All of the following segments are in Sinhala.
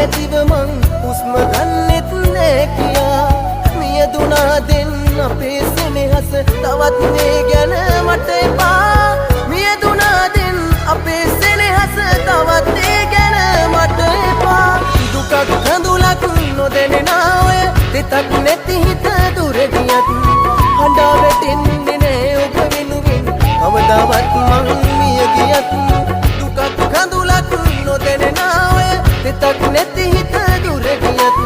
නැතිව මං හුස්ම ගන්නෙත් නෑ කියා මියදුනා දෙන්න අපේ සෙනෙහස තවත් මේ ගැන මට එපා මියදුනා දෙන්න අපේ සෙනෙහස තවත් ඒ ගැන මට එපා දුකක් කඳුලක් නොදැනෙන ඔය දෙතක් නැති හිත දුර ගියත් හඬා වැටෙන්නේ නෑ ඔබ වෙනුවෙන් කවදාවත් මං මිය ගියත් දුකක් කඳුලක් නොදැනෙන ඔය දෙතක් නැති හිත දුර ගියත්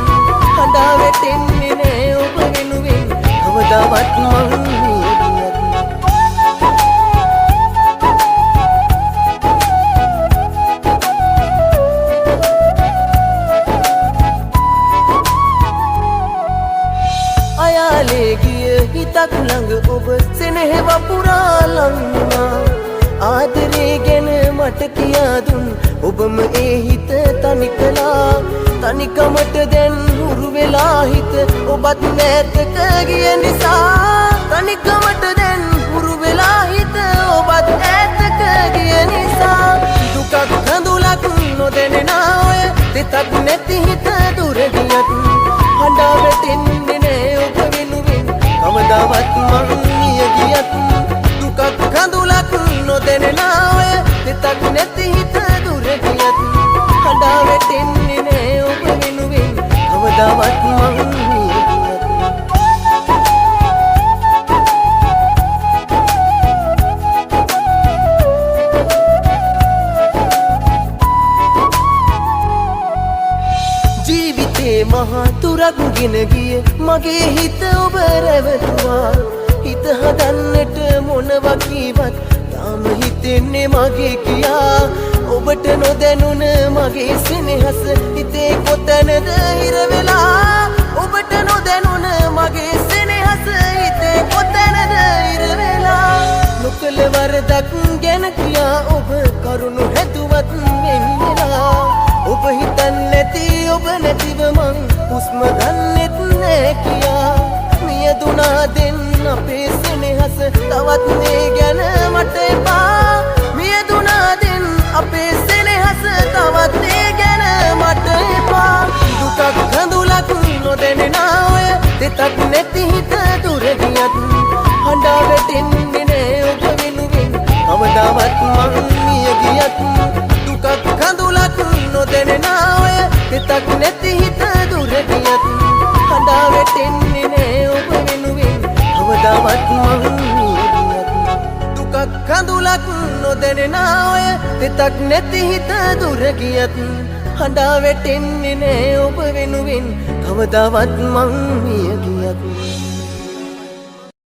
හඬා වැටෙන්නේ නෑ ඔබ වෙනුවෙන් කවදාවත් මං මිය ගියත් අයාලේ ගිය හිතක් ළඟ ඔබ සෙනෙහව පුරා ලංවා ආදරේ ගැන මට කියා දුන් ඔබම ඒ හිත තනි කළා තනිකමට දැන් හුරු වෙලා හිත ඔබත් නැතක ගිය නිසා තනිකමට දැන් හුරු වෙලා හිත ඔබත් නැතක ගිය නිසා දුකක් කඳුලක් නොදැනෙන ඔය දෙතක් නැති හිත දුර ගියත් හඬා වැටෙන්නේ නෑ ඔබ වෙනුවෙන් කවදාවත් මං මිය ගියත් දුකක් කඳුලක් නොදැනෙන ඔය දෙතක් නැති හිත දුර ගියත් හඬා වැටෙන්නේ නෑ ඔබ වෙනුවෙන් කවදාවත් මං මිය ගියත් ජීවිතේ මහා තුරක් ගෙන ගිය මගේ හිත ඔබ රැවටුවා හිත හදන්නට මොනවා කීවත් තාම හිතෙන්නේ මගේ කියා ඔබට නොදැනුණ මගේ සෙනෙහස හිතේ කොතැනද හිර වෙලා ඔබට නොදැනුණ මගේ සෙනෙහස හිතේ කොතැනද හිර වෙලා නොකළ වරදක් ගැන කියා ඔබ කරුණු හැදුවත් වෙන් වෙලා ඔබ හිතන්නේ නැති ඔබ නැතිව මං හුස්ම ගන්නෙත් නෑ කියා මියදුනා දෙන්න අපේ සෙනෙහස තවත් මේ ගැන මට එපා මියදුනා දෙන්න අපේ සෙනෙහස තවත් ඒ ගැන මට එපා දුකක් කඳුලක් නොදැනෙන ඔය දෙතක් නැති හිත දුර ගියත් හඬා වැටෙන්නේ නෑ ඔබ වෙනුවෙන් කවදාවත් මං මිය ගියත් දුකක් කඳුලක් නොදැනෙන ඔය දෙතක් නැති හිත දුර ගියත් හඬා වැටෙන්නේ නෑ ඔබ වෙනුවෙන් කවදාවත් මං මිය ගියත් දුකක් කඳුලක් නොදැනෙන ඔය දෙතක් නැති හිත දුර ගියත් හඬා වැටෙන්නේ නෑ ඔබ වෙනුවෙන් කවදාවත් මං මිය ගියත්